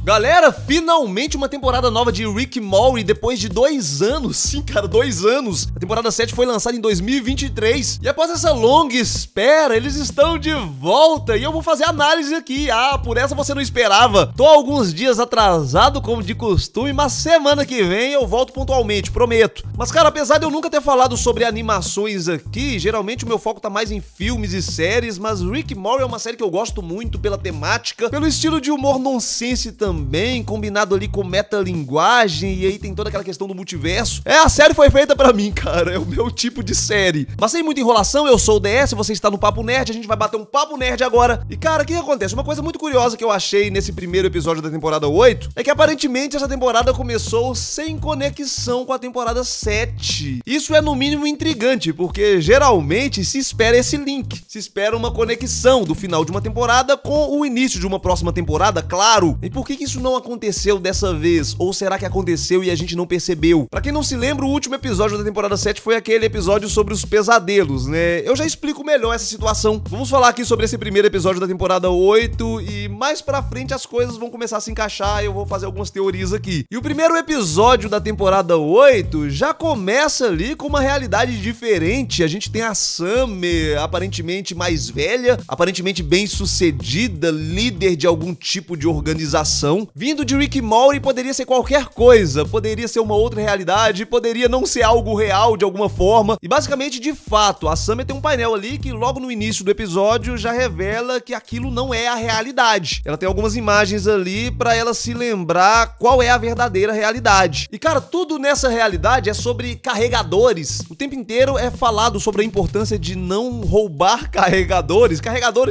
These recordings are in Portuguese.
Galera, finalmente uma temporada nova de Rick e Morty depois de 2 anos. Sim, cara, 2 anos. A temporada 7 foi lançada em 2023. E após essa longa espera, eles estão de volta. E eu vou fazer análise aqui. Ah, por essa você não esperava. Tô alguns dias atrasado, como de costume, mas semana que vem eu volto pontualmente, prometo. Mas, cara, apesar de eu nunca ter falado sobre animações aqui, geralmente o meu foco tá mais em filmes e séries, mas Rick e Morty é uma série que eu gosto muito pela temática, pelo estilo de humor nonsense também, combinado ali com metalinguagem, e aí tem toda aquela questão do multiverso. A série foi feita pra mim, cara, é o meu tipo de série. Mas sem muita enrolação, eu sou o DS, você está no Papo Nerd, a gente vai bater um papo nerd agora. E cara, o que acontece? Uma coisa muito curiosa que eu achei nesse primeiro episódio da temporada 8 é que aparentemente essa temporada começou sem conexão com a temporada 7. Isso é no mínimo intrigante, porque geralmente se espera esse link, se espera uma conexão do final de uma temporada com o início de uma próxima temporada, claro. E por que isso não aconteceu dessa vez? Ou será que aconteceu e a gente não percebeu? Pra quem não se lembra, o último episódio da temporada 7 foi aquele episódio sobre os pesadelos, né? Eu já explico melhor essa situação. Vamos falar aqui sobre esse primeiro episódio da temporada 8 e mais pra frente as coisas vão começar a se encaixar e eu vou fazer algumas teorias aqui. E o primeiro episódio da temporada 8 já começa ali com uma realidade diferente. A gente tem a Summer, aparentemente mais velha, aparentemente bem sucedida, líder de algum tipo de organização. Vindo de Rick e Morty poderia ser qualquer coisa, poderia ser uma outra realidade, poderia não ser algo real de alguma forma. E basicamente, de fato, a Summer tem um painel ali que logo no início do episódio já revela que aquilo não é a realidade. Ela tem algumas imagens ali pra ela se lembrar qual é a verdadeira realidade. E cara, tudo nessa realidade é sobre carregadores. O tempo inteiro é falado sobre a importância de não roubar carregadores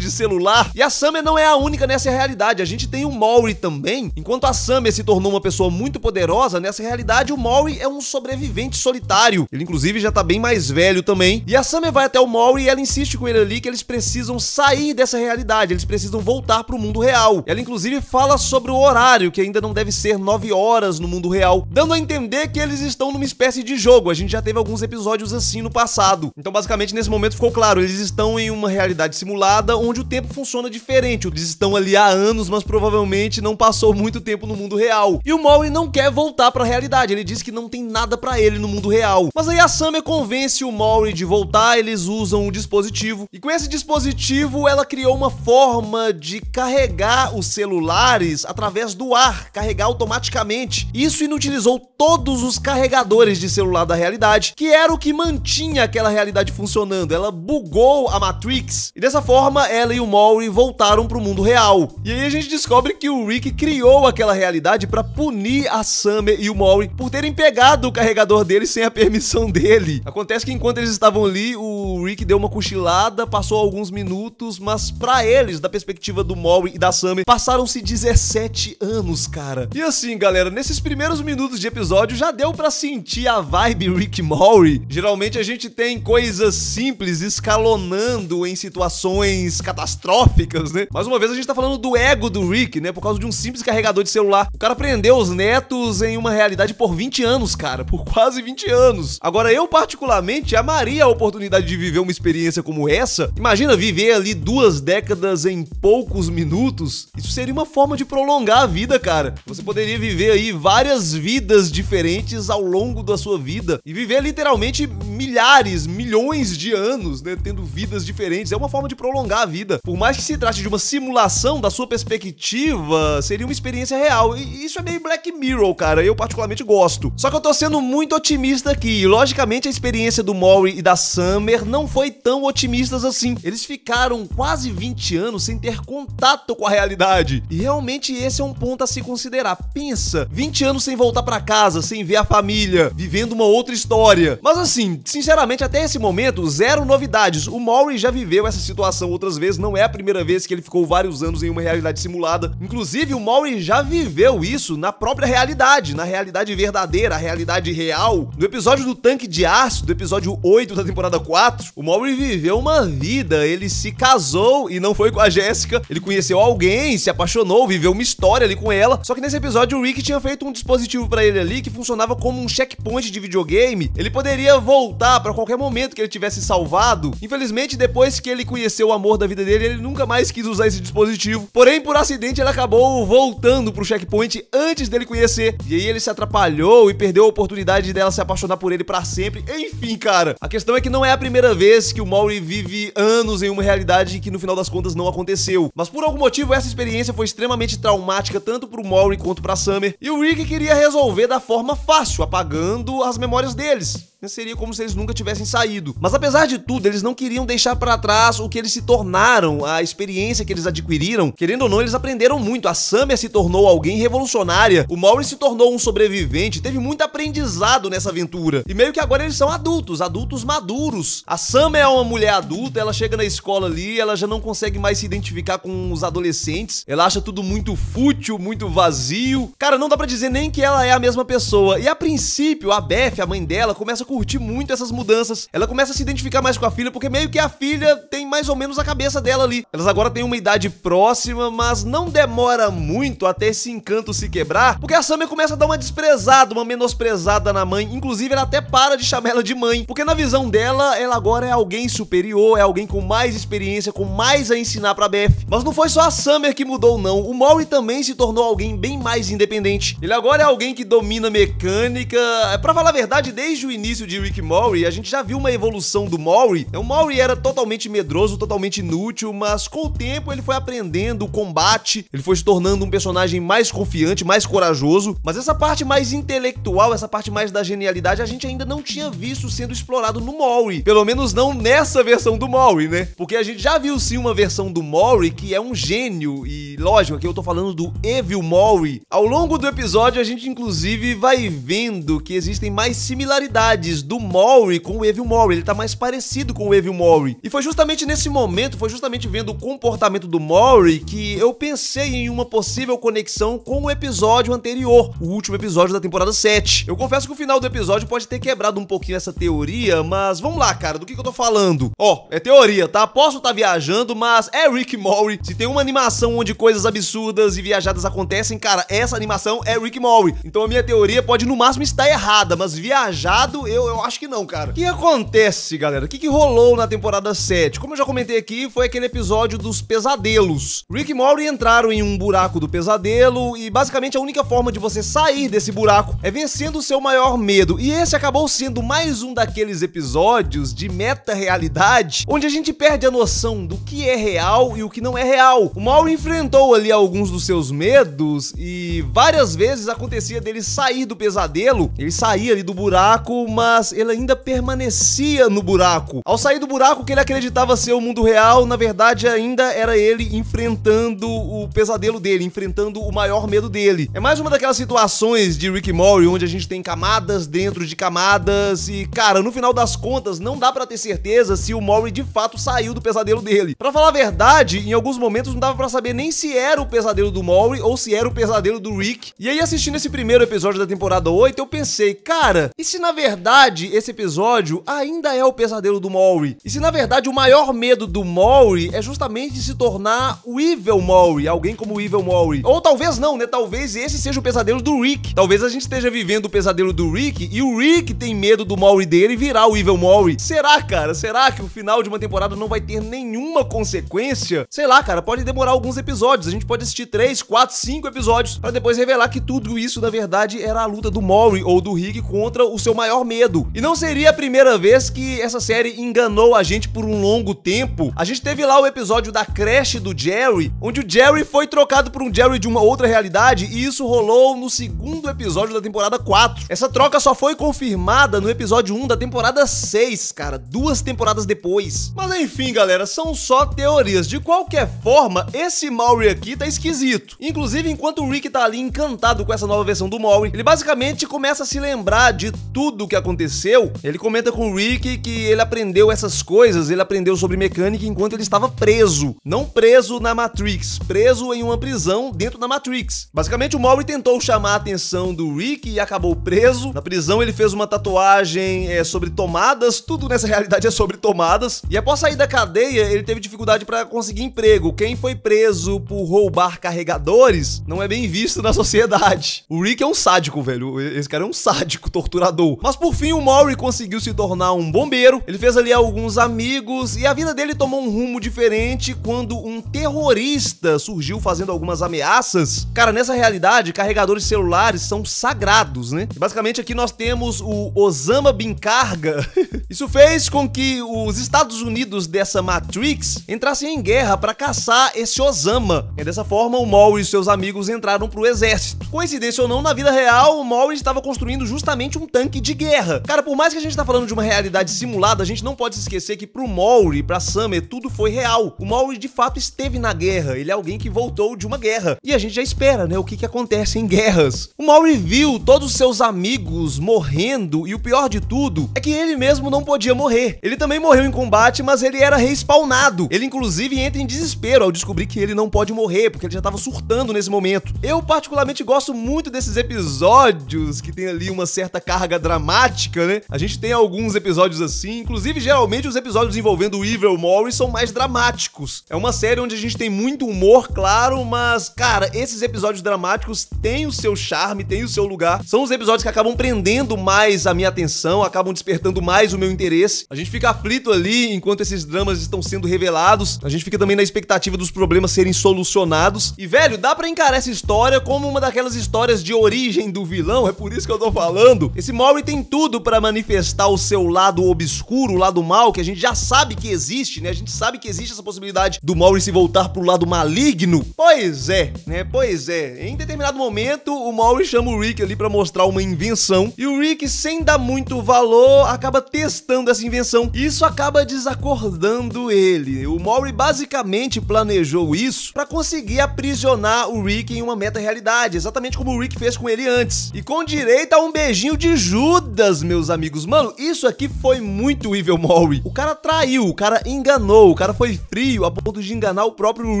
de celular. E a Summer não é a única nessa realidade. A gente tem o Morty também. Enquanto a Summer se tornou uma pessoa muito poderosa, nessa realidade o Morty é um sobrevivente solitário. Ele inclusive já tá bem mais velho também. E a Summer vai até o Morty e ela insiste com ele ali que eles precisam sair dessa realidade, eles precisam voltar pro mundo real. Ela inclusive fala sobre o horário, que ainda não deve ser 9 horas no mundo real, dando a entender que eles estão numa espécie de jogo. A gente já teve alguns episódios assim no passado. Então basicamente nesse momento ficou claro, eles estão em uma realidade simulada onde o tempo funciona diferente. Eles estão ali há anos, mas provavelmente não passou muito tempo no mundo real. E o Morty não quer voltar pra realidade, ele diz que não tem nada pra ele no mundo real. Mas aí a Summer convence o Morty de voltar, eles usam um dispositivo. E com esse dispositivo ela criou uma forma de carregar os celulares através do ar, carregar automaticamente. Isso inutilizou todos os carregadores de celular da realidade, que era o que mantinha aquela realidade funcionando. Ela bugou a Matrix e dessa forma ela e o Morty voltaram pro mundo real. E aí a gente descobre que o Rick criou aquela realidade pra punir a Summer e o Morty por terem pegado o carregador dele sem a permissão dele. Acontece que enquanto eles estavam ali, o Rick deu uma cochilada, passou alguns minutos, mas pra eles, da perspectiva do Morty e da Summer, passaram-se 17 anos, cara. E assim, galera, nesses primeiros minutos de episódio já deu pra sentir a vibe Rick e Morty. Geralmente a gente tem coisas simples escalonando em situações catastróficas, né? Mais uma vez a gente tá falando do ego do Rick, né? Por causa de um simples carregador de celular. O cara prendeu os netos em uma realidade por 20 anos, cara. Por quase 20 anos. Agora, eu particularmente amaria a oportunidade de viver uma experiência como essa. Imagina viver ali 2 décadas em poucos minutos. Isso seria uma forma de prolongar a vida, cara. Você poderia viver aí várias vidas diferentes ao longo da sua vida. E viver literalmente milhares, milhões de anos, né? Tendo vidas diferentes. É uma forma de prolongar a vida. Por mais que se trate de uma simulação, da sua perspectiva, seria uma experiência real. E isso é meio Black Mirror, cara. Eu particularmente gosto. Só que eu tô sendo muito otimista aqui. E logicamente a experiência do Morty e da Summer não foi tão otimistas assim. Eles ficaram quase 20 anos sem ter contato com a realidade. E realmente esse é um ponto a se considerar. Pensa, 20 anos sem voltar pra casa, sem ver a família, vivendo uma outra história. Mas assim, sinceramente, até esse momento, zero novidades. O Morty já viveu essa situação outras vezes, não é a primeira vez que ele ficou vários anos em uma realidade simulada. Inclusive, o Morty já viveu isso na própria realidade, na realidade verdadeira, a realidade real. No episódio do tanque de aço, do episódio 8 da temporada 4, o Morty viveu uma vida, ele se casou e não foi com a Jessica, ele conheceu alguém, se apaixonou, viveu uma história ali com ela, só que nesse episódio o Rick tinha feito um dispositivo pra ele ali que funcionava como um checkpoint de videogame. Ele poderia voltar voltar pra qualquer momento que ele tivesse salvado. Infelizmente, depois que ele conheceu o amor da vida dele, ele nunca mais quis usar esse dispositivo. Porém, por acidente, ele acabou voltando pro checkpoint antes dele conhecer. E aí ele se atrapalhou e perdeu a oportunidade dela se apaixonar por ele pra sempre. Enfim, cara, a questão é que não é a primeira vez que o Maury vive anos em uma realidade que no final das contas não aconteceu. Mas por algum motivo essa experiência foi extremamente traumática tanto pro Maury quanto pra Summer. E o Rick queria resolver da forma fácil, apagando as memórias deles. Seria como se eles nunca tivessem saído. Mas apesar de tudo, eles não queriam deixar pra trás o que eles se tornaram, a experiência que eles adquiriram. Querendo ou não, eles aprenderam muito. A Summer se tornou alguém revolucionária, o Maury se tornou um sobrevivente, teve muito aprendizado nessa aventura. E meio que agora eles são adultos maduros. A Summer é uma mulher adulta, ela chega na escola ali, ela já não consegue mais se identificar com os adolescentes, ela acha tudo muito fútil, muito vazio. Cara, não dá pra dizer nem que ela é a mesma pessoa. E a princípio, a Beth, a mãe dela, começa a curtir muito essas mudanças. Ela começa a se identificar mais com a filha, porque meio que a filha tem mais ou menos a cabeça dela ali. Elas agora têm uma idade próxima, mas não demora muito até esse encanto se quebrar, porque a Summer começa a dar uma desprezada, uma menosprezada na mãe. Inclusive, ela até para de chamar ela de mãe, porque na visão dela, ela agora é alguém superior, é alguém com mais experiência, com mais a ensinar pra Beth. Mas não foi só a Summer que mudou, não. O Maury também se tornou alguém bem mais independente. Ele agora é alguém que domina mecânica. Pra falar a verdade, desde o início de Rick e Morty, a gente já viu uma evolução do Maury. O Maury era totalmente medroso, totalmente inútil, mas com o tempo ele foi aprendendo o combate, ele foi se tornando um personagem mais confiante, mais corajoso. Mas essa parte mais intelectual, essa parte mais da genialidade, a gente ainda não tinha visto sendo explorado no Maury. Pelo menos não nessa versão do Maury, né? Porque a gente já viu sim uma versão do Maury que é um gênio, e lógico, aqui eu tô falando do Evil Maury. Ao longo do episódio, a gente inclusive vai vendo que existem mais similaridades do Maury com o Evil Maury. Ele tá mais parecido com o Evil Maury. E foi justamente nesse momento, foi justamente vendo o comportamento do Maury que eu pensei em uma possível conexão com o episódio anterior, o último episódio da temporada 7. Eu confesso que o final do episódio pode ter quebrado um pouquinho essa teoria, mas vamos lá, cara, do que eu tô falando? Ó, é teoria, tá? Posso estar viajando, mas é Rick e Morty. Se tem uma animação onde coisas absurdas e viajadas acontecem, cara, essa animação é Rick e Morty. Então a minha teoria pode no máximo estar errada, mas viajado eu acho que não, cara. O que acontece, galera? O que rolou na temporada 7? Como eu já comentei aqui, foi aquele episódio dos pesadelos. Rick e Morty entraram em um buraco do pesadelo e basicamente a única forma de você sair desse buraco é vencendo o seu maior medo. E esse acabou sendo mais um daqueles episódios de meta-realidade onde a gente perde a noção do que é real e o que não é real. O Maury enfrentou ali alguns dos seus medos e várias vezes acontecia dele sair do pesadelo, ele saía ali do buraco, mas ele ainda permanecia no buraco. Ao sair do buraco que ele acreditava ser o mundo real, na verdade ainda era ele enfrentando o pesadelo dele, enfrentando o maior medo dele. É mais uma daquelas situações de Rick e Morty onde a gente tem camadas dentro de camadas e, cara, no final das contas não dá pra ter certeza se o Maury de fato saiu do pesadelo dele. Pra falar a verdade, em alguns momentos não dava pra saber nem se era o pesadelo do Maury ou se era o pesadelo do Rick. E aí, assistindo esse primeiro episódio da temporada 8, eu pensei, cara, e se na verdade esse episódio ainda é o pesadelo do Maury? E se na verdade o maior medo do Maury é justamente se tornar o Evil Maury, alguém como o Evil Maury? Ou talvez não, né? Talvez esse seja o pesadelo do Rick. Talvez a gente esteja vivendo o pesadelo do Rick e o Rick tem medo do Maury dele virar o Evil Maury. Será, cara? Será que o final de uma temporada não vai ter nenhuma consequência? Sei lá, cara, pode demorar alguns episódios. A gente pode assistir 3, 4, 5 episódios pra depois revelar que tudo isso, na verdade, era a luta do Maury ou do Rick contra o seu maior medo. E não seria a primeira vez que essa série enganou a gente por um longo tempo. A gente teve lá o episódio da creche do Jerry, onde o Jerry foi trocado por um Jerry de uma outra realidade, e isso rolou no segundo episódio da temporada 4. Essa troca só foi confirmada no episódio 1 da temporada 6, cara, 2 temporadas depois. Mas enfim, galera, são só teorias. De qualquer forma, esse Maury aqui tá esquisito. Inclusive, enquanto o Rick tá ali encantado com essa nova versão do Maury, ele basicamente começa a se lembrar de tudo o que aconteceu. Ele comenta com o Rick que ele aprendeu essas coisas, ele aprendeu sobre mecânica enquanto ele estava preso. Não preso na Matrix, preso em uma prisão dentro da Matrix. Basicamente, o Maury tentou chamar a atenção do Rick e acabou preso. Na prisão, ele fez uma tatuagem sobre tomadas, tudo nessa realidade é sobre tomadas. E após sair da cadeia, ele teve dificuldade para conseguir emprego. Quem foi preso por roubar carregadores não é bem visto na sociedade. O Rick é um sádico, velho. Esse cara é um sádico, torturador. Mas por fim, fim, o Maury conseguiu se tornar um bombeiro, ele fez ali alguns amigos e a vida dele tomou um rumo diferente quando um terrorista surgiu fazendo algumas ameaças. Cara, nessa realidade, carregadores celulares são sagrados, né? E basicamente aqui nós temos o Osama Bin Karga. Isso fez com que os Estados Unidos dessa Matrix entrassem em guerra para caçar esse Osama. E dessa forma, o Maury e seus amigos entraram pro exército. Coincidência ou não, na vida real, o Maury estava construindo justamente um tanque de guerra. Cara, por mais que a gente tá falando de uma realidade simulada, a gente não pode se esquecer que pro Maury e pra Summer tudo foi real. O Maury de fato esteve na guerra, ele é alguém que voltou de uma guerra. E a gente já espera, né, o que acontece em guerras. O Maury viu todos os seus amigos morrendo e o pior de tudo é que ele mesmo não podia morrer. Ele também morreu em combate, mas ele era respawnado. Ele inclusive entra em desespero ao descobrir que ele não pode morrer, porque ele já tava surtando nesse momento. Eu particularmente gosto muito desses episódios que tem ali uma certa carga dramática, né? A gente tem alguns episódios assim, inclusive geralmente os episódios envolvendo o Evil Maury são mais dramáticos. É uma série onde a gente tem muito humor, claro, mas, cara, esses episódios dramáticos têm o seu charme, têm o seu lugar. São os episódios que acabam prendendo mais a minha atenção, acabam despertando mais o meu interesse. A gente fica aflito ali enquanto esses dramas estão sendo revelados. A gente fica também na expectativa dos problemas serem solucionados. E, velho, dá pra encarar essa história como uma daquelas histórias de origem do vilão, é por isso que eu tô falando. Esse Maury tem tudo pra manifestar o seu lado obscuro, o lado mal, que a gente já sabe que existe, né? A gente sabe que existe essa possibilidade do Maury se voltar pro lado maligno. Pois é, né? Pois é. Em determinado momento, o Maury chama o Rick ali pra mostrar uma invenção e o Rick, sem dar muito valor, acaba testando essa invenção. Isso acaba desacordando ele. O Maury basicamente planejou isso pra conseguir aprisionar o Rick em uma meta-realidade, exatamente como o Rick fez com ele antes. E com direito a um beijinho de Judas, meus amigos. Mano, isso aqui foi muito Evil Maury. O cara traiu, o cara enganou, o cara foi frio a ponto de enganar o próprio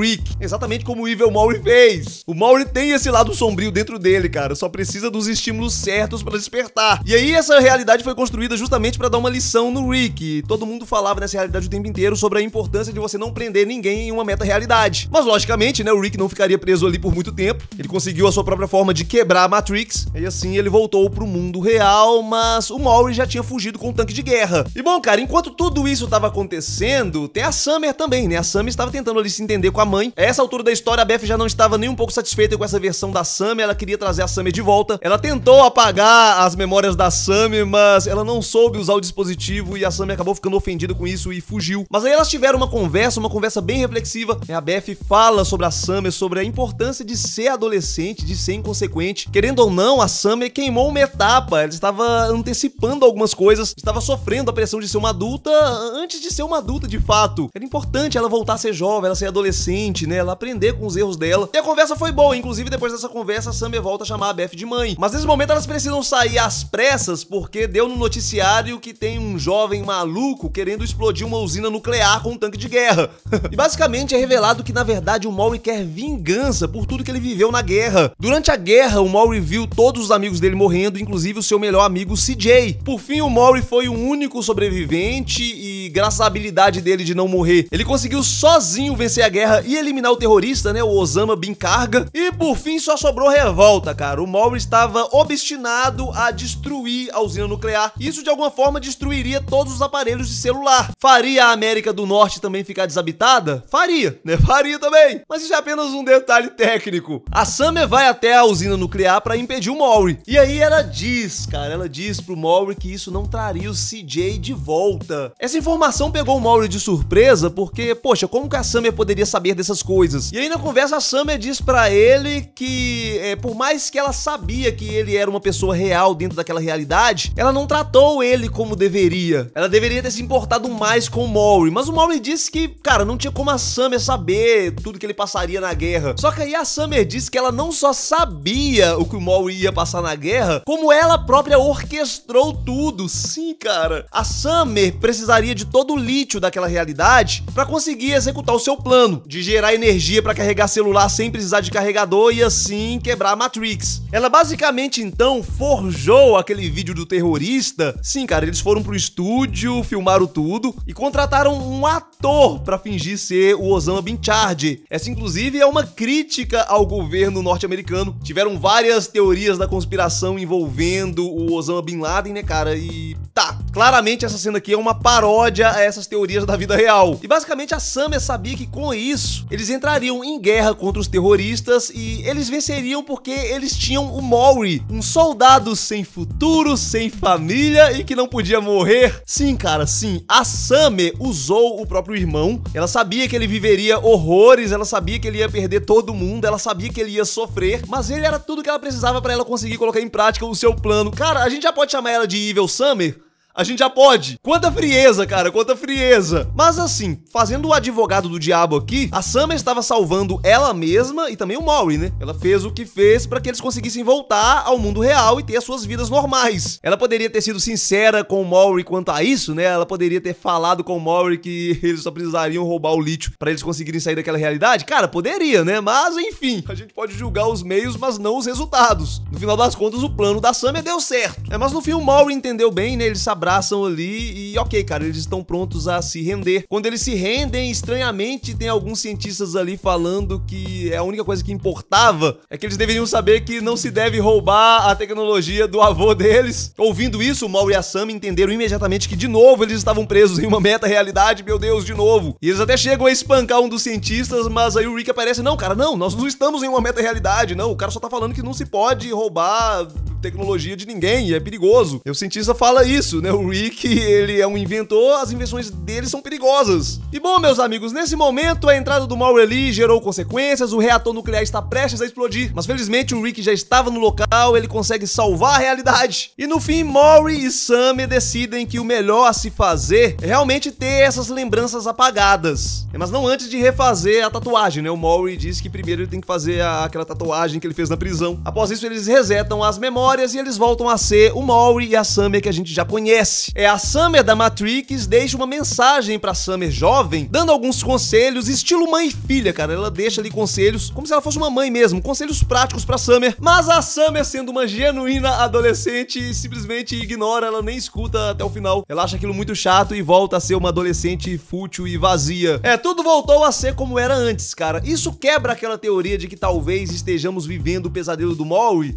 Rick, exatamente como o Evil Maury fez. O Maury tem esse lado sombrio dentro dele, cara, só precisa dos estímulos certos pra despertar. E aí essa realidade foi construída justamente pra dar uma lição no Rick. Todo mundo falava nessa realidade o tempo inteiro sobre a importância de você não prender ninguém em uma meta-realidade. Mas logicamente, né, o Rick não ficaria preso ali por muito tempo. Ele conseguiu a sua própria forma de quebrar a Matrix, e assim ele voltou pro mundo real, mas o Maury já tinha fugido com um tanque de guerra. E bom, cara, enquanto tudo isso tava acontecendo, tem a Summer também, né? A Summer estava tentando ali se entender com a mãe. A essa altura da história, a Beth já não estava nem um pouco satisfeita com essa versão da Summer, ela queria trazer a Summer de volta. Ela tentou apagar as memórias da Summer, mas ela não soube usar o dispositivo e a Summer acabou ficando ofendida com isso e fugiu. Mas aí elas tiveram uma conversa bem reflexiva. A Beth fala sobre a Summer, sobre a importância de ser adolescente, de ser inconsequente. Querendo ou não, a Summer queimou uma etapa, ela estava antecipando algumas coisas, estava sofrendo a pressão de ser uma adulta antes de ser uma adulta de fato. Era importante ela voltar a ser jovem, ela ser adolescente, né? Ela aprender com os erros dela. E a conversa foi boa, inclusive depois dessa conversa a Summer volta a chamar a Beth de mãe. Mas nesse momento elas precisam sair às pressas porque deu no noticiário que tem um jovem maluco querendo explodir uma usina nuclear com um tanque de guerra. E basicamente é revelado que na verdade o Maury quer vingança por tudo que ele viveu na guerra. Durante a guerra, o Maury viu todos os amigos dele morrendo, inclusive o seu melhor amigo CJ. Por fim, o Maury foi o único sobrevivente e graças à habilidade dele de não morrer, ele conseguiu sozinho vencer a guerra e eliminar o terrorista, né, o Osama Bin Karga. E por fim só sobrou revolta, cara. O Maury estava obstinado a destruir a usina nuclear. Isso de alguma forma destruiria todos os aparelhos de celular. Faria a América do Norte também ficar desabitada? Faria, né? Faria também. Mas isso é apenas um detalhe técnico. A Summer vai até a usina nuclear para impedir o Maury. E aí ela diz, cara, ela diz pro Maury que isso não traria o CJ de volta. Essa informação pegou o Maury de surpresa porque, poxa, como que a Summer poderia saber dessas coisas? E aí na conversa a Summer diz pra ele que, por mais que ela sabia que ele era uma pessoa real dentro daquela realidade, ela não tratou ele como deveria. Ela deveria ter se importado mais com o Maury, mas o Maury disse que, cara, não tinha como a Summer saber tudo que ele passaria na guerra. Só que aí a Summer disse que ela não só sabia o que o Maury ia passar na guerra, como ela própria orquestrou tudo. Sim, cara. A Summer precisaria de todo o lítio daquela realidade pra conseguir executar o seu plano de gerar energia pra carregar celular sem precisar de carregador e assim quebrar a Matrix. Ela basicamente então forjou aquele vídeo do terrorista. Sim, cara, eles foram pro estúdio, filmaram tudo e contrataram um ator pra fingir ser o Osama Bin Charge. Essa inclusive é uma crítica ao governo norte-americano. Tiveram várias teorias da conspiração envolvendo o Osama Bin Bin Laden, né, cara? E tá, claramente essa cena aqui é uma paródia a essas teorias da vida real. E basicamente a Summer sabia que com isso eles entrariam em guerra contra os terroristas e eles venceriam porque eles tinham o Maury, um soldado sem futuro, sem família e que não podia morrer. Sim, cara, sim. A Summer usou o próprio irmão. Ela sabia que ele viveria horrores, ela sabia que ele ia perder todo mundo, ela sabia que ele ia sofrer, mas ele era tudo que ela precisava pra ela conseguir colocar em prática o seu plano. Cara, a gente já pode chamar ela de Evil Summer? A gente já pode. Quanta frieza, cara, quanta frieza. Mas assim, fazendo o advogado do diabo aqui, a Summer estava salvando ela mesma e também o Maury, né? Ela fez o que fez pra que eles conseguissem voltar ao mundo real e ter as suas vidas normais. Ela poderia ter sido sincera com o Maury quanto a isso, né? Ela poderia ter falado com o Maury que eles só precisariam roubar o lítio pra eles conseguirem sair daquela realidade. Cara, poderia, né? Mas enfim, a gente pode julgar os meios, mas não os resultados. No final das contas, o plano da Summer deu certo. Mas no fim o Maury entendeu bem, né? Ele sabe abraçam ali e ok, cara, eles estão prontos a se render. Quando eles se rendem, estranhamente tem alguns cientistas ali falando que a única coisa que importava é que eles deveriam saber que não se deve roubar a tecnologia do avô deles. Ouvindo isso, o Maury e a Sam entenderam imediatamente que de novo eles estavam presos em uma meta-realidade, meu Deus, de novo. E eles até chegam a espancar um dos cientistas, mas aí o Rick aparece, não, cara, não, nós não estamos em uma meta-realidade, não, o cara só tá falando que não se pode roubar tecnologia de ninguém, é perigoso. E o cientista fala isso, né? O Rick, ele é um inventor, as invenções dele são perigosas. E bom, meus amigos, nesse momento a entrada do Maury ali gerou consequências, o reator nuclear está prestes a explodir, mas felizmente o Rick já estava no local, ele consegue salvar a realidade. E no fim, Maury e Summer decidem que o melhor a se fazer é realmente ter essas lembranças apagadas. Mas não antes de refazer a tatuagem, né? O Maury diz que primeiro ele tem que fazer aquela tatuagem que ele fez na prisão. Após isso, eles resetam as memórias e eles voltam a ser o Maury e a Summer que a gente já conhece. A Summer da Matrix deixa uma mensagem pra Summer jovem, dando alguns conselhos, estilo mãe e filha, cara. Ela deixa ali conselhos, como se ela fosse uma mãe mesmo, conselhos práticos pra Summer. Mas a Summer, sendo uma genuína adolescente, simplesmente ignora, ela nem escuta até o final. Ela acha aquilo muito chato e volta a ser uma adolescente fútil e vazia. Tudo voltou a ser como era antes, cara. Isso quebra aquela teoria de que talvez estejamos vivendo o pesadelo do Maury?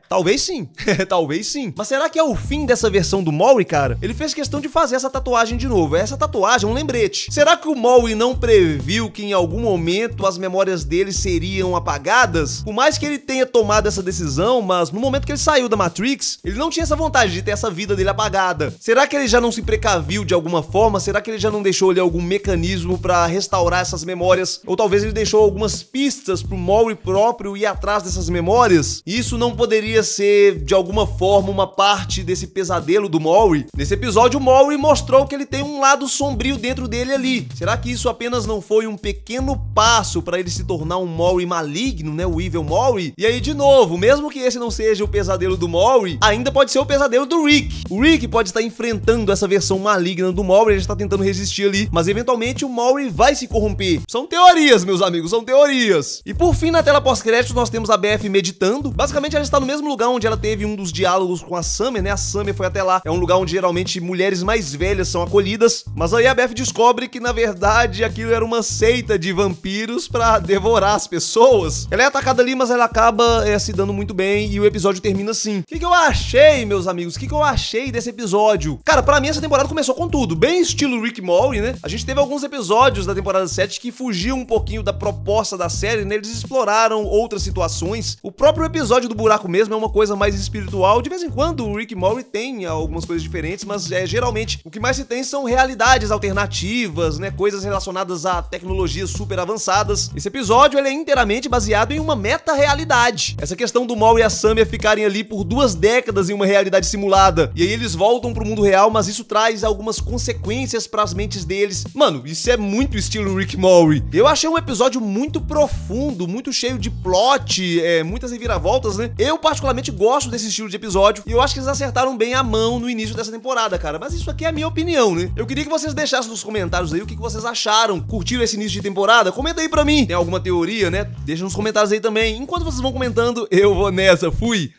Talvez sim, talvez sim. Mas será que é o fim dessa versão do Maury, cara? Ele fez questão de fazer essa tatuagem de novo. Essa tatuagem é um lembrete. Será que o Maury não previu que em algum momento as memórias dele seriam apagadas? Por mais que ele tenha tomado essa decisão, mas no momento que ele saiu da Matrix, ele não tinha essa vontade de ter essa vida dele apagada. Será que ele já não se precaviu de alguma forma? Será que ele já não deixou ali algum mecanismo pra restaurar essas memórias? Ou talvez ele deixou algumas pistas pro Maury próprio ir atrás dessas memórias? Isso não poderia ser, de alguma forma, uma parte desse pesadelo do Maury? Nesse episódio, o Maury mostrou que ele tem um lado sombrio dentro dele ali. Será que isso apenas não foi um pequeno passo para ele se tornar um Maury maligno, né? O Evil Maury? E aí, de novo, mesmo que esse não seja o pesadelo do Maury, ainda pode ser o pesadelo do Rick. O Rick pode estar enfrentando essa versão maligna do Maury, ele está tentando resistir ali, mas eventualmente o Maury vai se corromper. São teorias, meus amigos, são teorias. E por fim, na tela pós-créditos, nós temos a BF meditando. Basicamente, ela está no mesmo lugar onde ela teve um dos diálogos com a Summer, né? A Summer foi até lá. É um lugar onde geralmente mulheres mais velhas são acolhidas. Mas aí a Beth descobre que, na verdade, aquilo era uma seita de vampiros pra devorar as pessoas. Ela é atacada ali, mas ela acaba se dando muito bem e o episódio termina assim. O que eu achei, meus amigos? O que eu achei desse episódio? Cara, pra mim essa temporada começou com tudo. Bem estilo Rick Maury, né? A gente teve alguns episódios da temporada 7 que fugiam um pouquinho da proposta da série, né? Eles exploraram outras situações. O próprio episódio do buraco mesmo é uma coisa mais espiritual. De vez em quando o Rick Maury tem algumas coisas diferentes, mas geralmente o que mais se tem são realidades alternativas, né? Coisas relacionadas a tecnologias super avançadas. Esse episódio ele é inteiramente baseado em uma meta-realidade. Essa questão do Maury e a Summer ficarem ali por 2 décadas em uma realidade simulada. E aí eles voltam pro mundo real, mas isso traz algumas consequências pras mentes deles. Mano, isso é muito estilo Rick Maury. Eu achei um episódio muito profundo, muito cheio de plot, muitas reviravoltas, né? Eu particularmente gosto desse estilo de episódio e eu acho que eles acertaram bem a mão no início dessa temporada, cara. Mas isso aqui é a minha opinião, né? Eu queria que vocês deixassem nos comentários aí o que vocês acharam. Curtiram esse início de temporada? Comenta aí pra mim. Tem alguma teoria, né? Deixa nos comentários aí também. Enquanto vocês vão comentando, eu vou nessa. Fui!